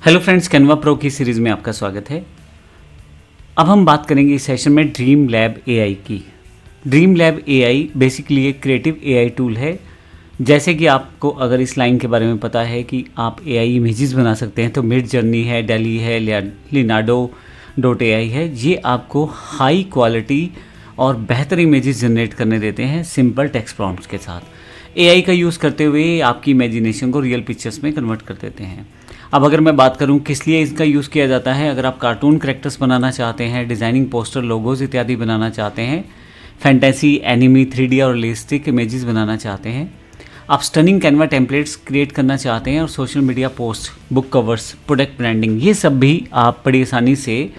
Hello friends, Canva pro की series में आपका स्वागत है। अब हम बात करेंगे इस सेशन में ड्रीम लैब एआई की। ड्रीम लैब एआई बेसिकली एक क्रिएटिव एआई टूल है। जैसे कि आपको अगर इस लाइन के बारे में पता है कि आप एआई इमेजेस बना सकते हैं, तो मिड जर्नी है, डैली है, लिनाडो डॉट एआई है। ये आपको हाई क्वालिटी और बेहतर इमेजेस जनरेट करने देते हैं सिंपल टेक्स्ट प्रॉम्प्ट्स के साथ। एआई का यूज़ करते हुए आपकी इमेजिनेशन को रियल पिक्चर्स में कन्वर्ट कर देते हैं। अब अगर मैं बात करूं किस लिए इसका यूज़ किया जाता है, अगर आप कार्टून कैरेक्टर्स बनाना चाहते हैं, डिज़ाइनिंग पोस्टर, लोगोज इत्यादि बनाना चाहते हैं, फैंटेसी, एनिमी, 3D और रियलिस्टिक इमेजेस बनाना चाहते हैं, आप स्टनिंग कैनवा टेम्पलेट्स क्रिएट करना चाहते हैं और social media post, book covers, product branding, ये सब भी आप बड़ी आसानी से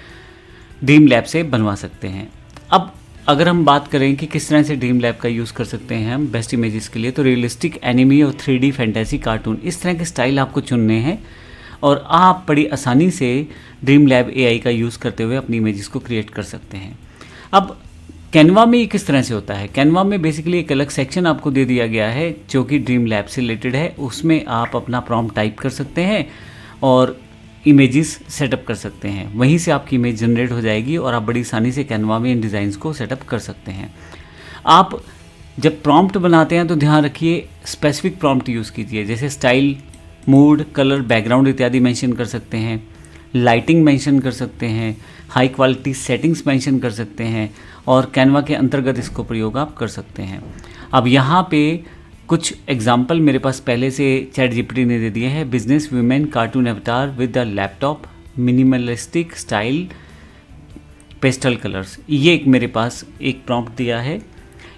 ड्रीम लैब से बनवा सकते हैं। अब अगर हम बात करें कि किस तरह से ड्रीम लैब का यूज़ कर सकते हैं हम बेस्ट इमेजेस के लिए, तो रियलिस्टिक, एनिमी और 3D फैंटेसी, कार्टून, इस तरह के स्टाइल आपको चुनने हैं और आप बड़ी आसानी से ड्रीम लैब एआई का यूज़ करते हुए अपनी इमेजेस को क्रिएट कर सकते हैं। अब कैनवा में ये किस तरह से होता है? कैनवा में बेसिकली एक अलग सेक्शन आपको दे दिया गया है जो कि ड्रीम लैब से रिलेटेड है। उसमें आप अपना प्रॉम्प्ट टाइप कर सकते हैं और इमेजेस सेटअप कर सकते हैं। वहीं से आपकी इमेज जनरेट हो जाएगी और आप बड़ी आसानी से कैनवा में इन डिज़ाइंस को सेटअप कर सकते हैं। आप जब प्रॉम्प्ट बनाते हैं तो ध्यान रखिए स्पेसिफिक प्रॉम्प्ट यूज़ कीजिए, जैसे स्टाइल, मूड, कलर, बैकग्राउंड इत्यादि मेंशन कर सकते हैं, लाइटिंग मेंशन कर सकते हैं, हाई क्वालिटी सेटिंग्स मेंशन कर सकते हैं और कैनवा के अंतर्गत इसको प्रयोग आप कर सकते हैं। अब यहाँ पे कुछ एग्जाम्पल मेरे पास पहले से चैट जीपीटी ने दे दिए हैं। बिजनेस वुमेन कार्टून अवतार with the laptop, minimalistic style, pastel colours, ये एक मेरे पास एक प्रॉम्प्ट दिया है।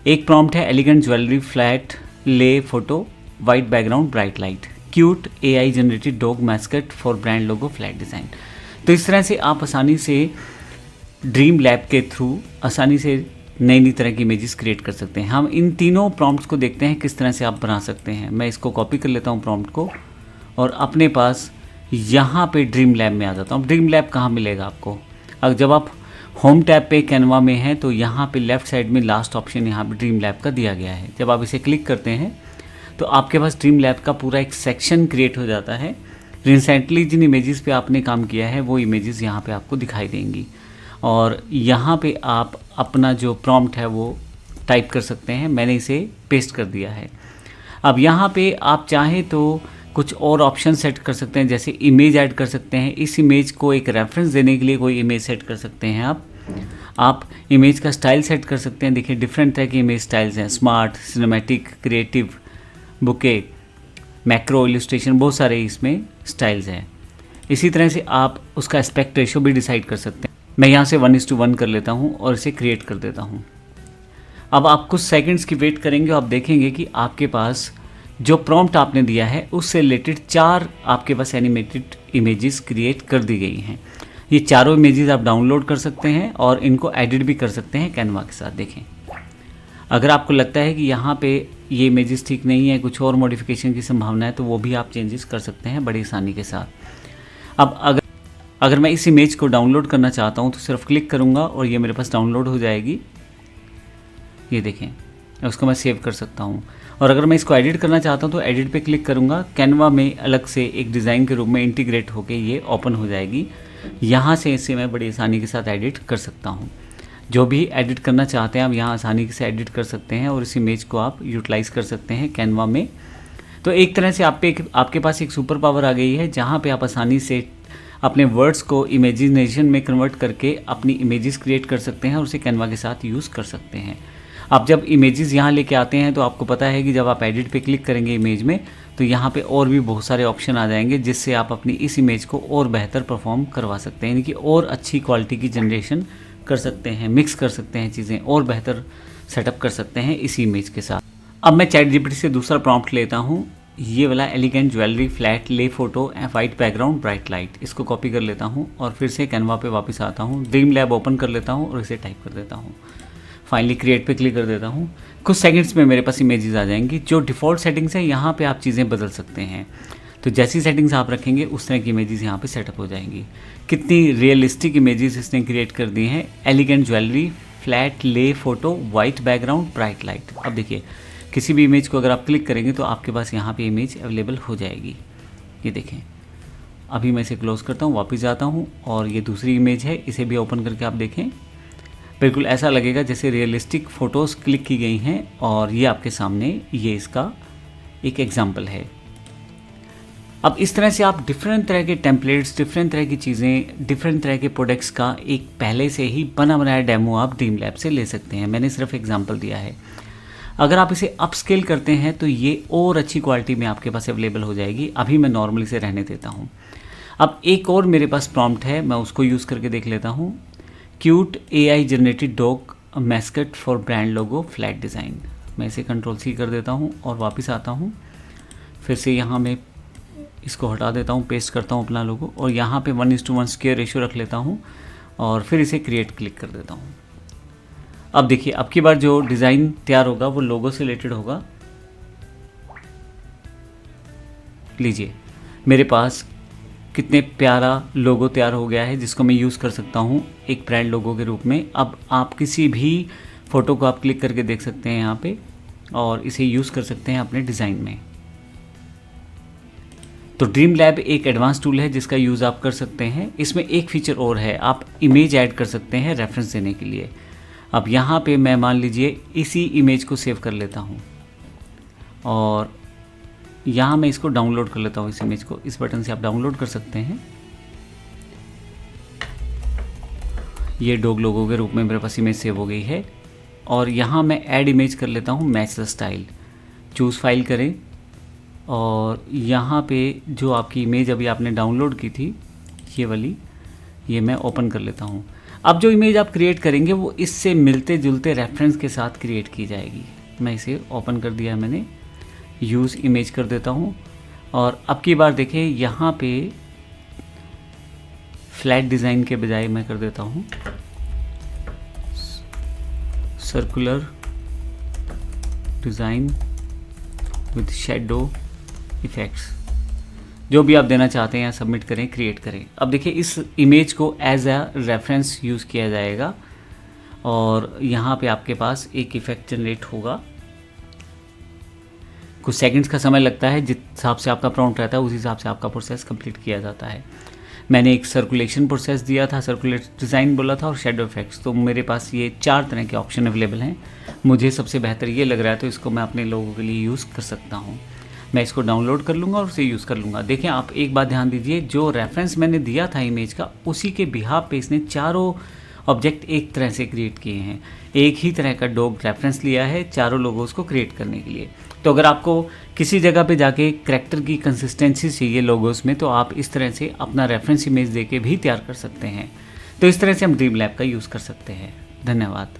एक प्रॉम्प्ट है एलिगेंट ज्वेलरी, फ्लैट ले photo, white background, bright light, cute AI generated dog mascot for brand logo, flat design. तो इस तरह से आप आसानी से ड्रीम लैब के थ्रू आसानी से नई नई तरह की इमेजेस क्रिएट कर सकते हैं। हम इन तीनों प्रॉम्प्ट्स को देखते हैं किस तरह से आप बना सकते हैं। मैं इसको कॉपी कर लेता हूँ प्रॉम्प्ट को और अपने पास यहाँ पे ड्रीम लैब में आ जाता हूँ। ड्रीम लैब कहाँ मिलेगा आपको? अब जब आप होम टैब पे कैनवा में हैं तो यहाँ पे लेफ़्ट साइड में लास्ट ऑप्शन यहाँ पे ड्रीम लैब का दिया गया है। जब आप इसे क्लिक करते हैं तो आपके पास ड्रीम लैब का पूरा एक सेक्शन क्रिएट हो जाता है। रिसेंटली जिन इमेजेस पे आपने काम किया है वो इमेजेस यहाँ पे आपको दिखाई देंगी और यहाँ पे आप अपना जो प्रॉम्प्ट है वो टाइप कर सकते हैं। मैंने इसे पेस्ट कर दिया है। अब यहाँ पे आप चाहें तो कुछ और ऑप्शन सेट कर सकते हैं, जैसे इमेज ऐड कर सकते हैं। इस इमेज को एक रेफरेंस देने के लिए कोई इमेज सेट कर सकते हैं आप इमेज का स्टाइल सेट कर सकते हैं। देखिए डिफरेंट तरह की इमेज स्टाइल्स हैं, smart, cinematic, creative, bouquet, macro, illustration, बहुत सारे इसमें स्टाइल्स हैं। इसी तरह से आप उसका एस्पेक्ट रेशो भी डिसाइड कर सकते हैं। मैं यहाँ से 1:1 कर लेता हूँ और इसे क्रिएट कर देता हूँ। अब आप कुछ सेकंड्स की वेट करेंगे और आप देखेंगे कि आपके पास जो प्रॉम्प्ट आपने दिया है उससे रिलेटेड 4 आपके पास एनिमेटेड इमेजेस क्रिएट कर दी गई हैं। ये चारों इमेजेस आप डाउनलोड कर सकते हैं और इनको एडिट भी कर सकते हैं कैनवा के साथ। देखें, अगर आपको लगता है कि यहाँ पे ये इमेजेस ठीक नहीं है, कुछ और मॉडिफिकेशन की संभावना है, तो वो भी आप चेंजेस कर सकते हैं बड़ी आसानी के साथ। अब अगर मैं इस इमेज को डाउनलोड करना चाहता हूँ तो सिर्फ क्लिक करूँगा और ये मेरे पास डाउनलोड हो जाएगी। ये देखें, उसको मैं सेव कर सकता हूँ। और अगर मैं इसको एडिट करना चाहता हूँ तो एडिट पे क्लिक करूँगा। कैनवा में अलग से एक डिज़ाइन के रूप में इंटीग्रेट होकर ये ओपन हो जाएगी। यहाँ से इसे मैं बड़ी आसानी के साथ एडिट कर सकता हूँ। जो भी एडिट करना चाहते हैं आप यहाँ आसानी से एडिट कर सकते हैं और इस इमेज को आप यूटिलाइज़ कर सकते हैं कैनवा में। तो एक तरह से आपके पास एक सुपर पावर आ गई है जहाँ पे आप आसानी से अपने वर्ड्स को इमेजिनेशन में कन्वर्ट करके अपनी इमेजेस क्रिएट कर सकते हैं और उसे कैनवा के साथ यूज़ कर सकते हैं। आप जब इमेजेस यहाँ लेके आते हैं तो आपको पता है कि जब आप एडिट पे क्लिक करेंगे इमेज में तो यहाँ पे और भी बहुत सारे ऑप्शन आ जाएंगे जिससे आप अपनी इस इमेज को और बेहतर परफॉर्म करवा सकते हैं, यानी कि और अच्छी क्वालिटी की जनरेशन कर सकते हैं, मिक्स कर सकते हैं चीज़ें और बेहतर सेटअप कर सकते हैं इसी इमेज के साथ। अब मैं चैट जीपीटी से दूसरा प्रॉम्प्ट लेता हूँ, ये वाला एलिगेंट ज्वेलरी, फ्लैट ले photo, white background, bright light. इसको कॉपी कर लेता हूँ और फिर से कैनवा पे वापस आता हूँ। ड्रीम लैब ओपन कर लेता हूँ और इसे टाइप कर देता हूँ। फाइनली क्रिएट पे क्लिक कर देता हूँ। कुछ सेकंड्स में मेरे पास इमेजेस आ जाएंगी। जो डिफ़ॉल्ट सेटिंग्स है यहाँ पे आप चीज़ें बदल सकते हैं, तो जैसी सेटिंग्स आप रखेंगे उस तरह की इमेजेस यहाँ पे सेटअप हो जाएंगी। कितनी रियलिस्टिक इमेजेस इसने क्रिएट कर दी हैं। एलिगेंट ज्वेलरी, फ्लैट ले photo, white background, bright light. अब देखिए किसी भी इमेज को अगर आप क्लिक करेंगे तो आपके पास यहाँ पे इमेज अवेलेबल हो जाएगी। ये देखें, अभी मैं इसे क्लोज़ करता हूँ, वापस जाता हूँ और ये दूसरी इमेज है, इसे भी ओपन करके आप देखें। बिल्कुल ऐसा लगेगा जैसे रियलिस्टिक फ़ोटोज़ क्लिक की गई हैं और ये आपके सामने ये इसका एक एग्जाम्पल है। अब इस तरह से आप डिफरेंट तरह के टेम्पलेट्स, डिफरेंट तरह की चीज़ें, डिफरेंट तरह के प्रोडक्ट्स का एक पहले से ही बना बनाया डेमो आप ड्रीम लैब से ले सकते हैं। मैंने सिर्फ एग्जांपल दिया है। अगर आप इसे अपस्केल करते हैं तो ये और अच्छी क्वालिटी में आपके पास अवेलेबल हो जाएगी। अभी मैं नॉर्मली से रहने देता हूँ। अब एक और मेरे पास प्रॉम्प्ट है, मैं उसको यूज़ करके देख लेता हूँ। Cute AI generated dog mascot for brand logo flat design. मैं इसे Ctrl+C कर देता हूँ और वापस आता हूँ। फिर से यहाँ मैं इसको हटा देता हूँ, पेस्ट करता हूँ अपना लोगो और यहाँ पे 1:1 स्क्वायर रेशियो रख लेता हूँ और फिर इसे क्रिएट क्लिक कर देता हूँ। अब देखिए, अब की बार जो डिज़ाइन तैयार होगा वो लोगो से रिलेटेड होगा। लीजिए, मेरे पास कितने प्यारा लोगो तैयार हो गया है जिसको मैं यूज़ कर सकता हूँ एक ब्रांड लोगो के रूप में। अब आप किसी भी फ़ोटो को आप क्लिक करके देख सकते हैं यहाँ पे और इसे यूज़ कर सकते हैं अपने डिज़ाइन में। तो ड्रीम लैब एक एडवांस टूल है जिसका यूज़ आप कर सकते हैं। इसमें एक फीचर और है, आप इमेज ऐड कर सकते हैं रेफरेंस देने के लिए। अब यहाँ पे मैं मान लीजिए इसी इमेज को सेव कर लेता हूँ और यहाँ मैं इसको डाउनलोड कर लेता हूँ। इस इमेज को इस बटन से आप डाउनलोड कर सकते हैं। ये डॉग लोगो के रूप में मेरे पास इमेज सेव हो गई है और यहाँ मैं ऐड इमेज कर लेता हूँ, match the style. Choose file करें और यहाँ पे जो आपकी इमेज अभी आपने डाउनलोड की थी ये वाली, ये मैं ओपन कर लेता हूँ। अब जो इमेज आप क्रिएट करेंगे वो इससे मिलते जुलते रेफरेंस के साथ क्रिएट की जाएगी। मैं इसे ओपन कर दिया, मैंने यूज़ इमेज कर देता हूँ और अब की बार देखें यहाँ पे फ्लैट डिज़ाइन के बजाय मैं कर देता हूँ circular design with shadow effects. जो भी आप देना चाहते हैं सबमिट करें, क्रिएट करें। अब देखिए, इस इमेज को एज अ रेफरेंस यूज़ किया जाएगा और यहाँ पे आपके पास एक इफ़ेक्ट जनरेट होगा। कुछ सेकंड्स का समय लगता है, जिस हिसाब से आपका प्रॉम्प्ट रहता है उस हिसाब से आपका प्रोसेस कंप्लीट किया जाता है। मैंने एक सर्कुलेशन प्रोसेस दिया था, सर्कुलेट डिज़ाइन बोला था और शेडो इफेक्ट्स। तो मेरे पास ये 4 तरह के ऑप्शन अवेलेबल हैं। मुझे सबसे बेहतर ये लग रहा है तो इसको मैं अपने लोगों के लिए यूज़ कर सकता हूँ। मैं इसको डाउनलोड कर लूँगा और उसे यूज़ कर लूँगा। देखें, आप एक बात ध्यान दीजिए, जो रेफरेंस मैंने दिया था इमेज का उसी के बिहाफ पे इसने चारों ऑब्जेक्ट एक तरह से क्रिएट किए हैं। एक ही तरह का डॉग रेफरेंस लिया है चारों लोगों को क्रिएट करने के लिए। तो अगर आपको किसी जगह पे जाके करैक्टर की कंसिस्टेंसी चाहिए लोगोस में तो आप इस तरह से अपना रेफरेंस इमेज देके भी तैयार कर सकते हैं। तो इस तरह से हम ड्रीम लैब का यूज़ कर सकते हैं। धन्यवाद।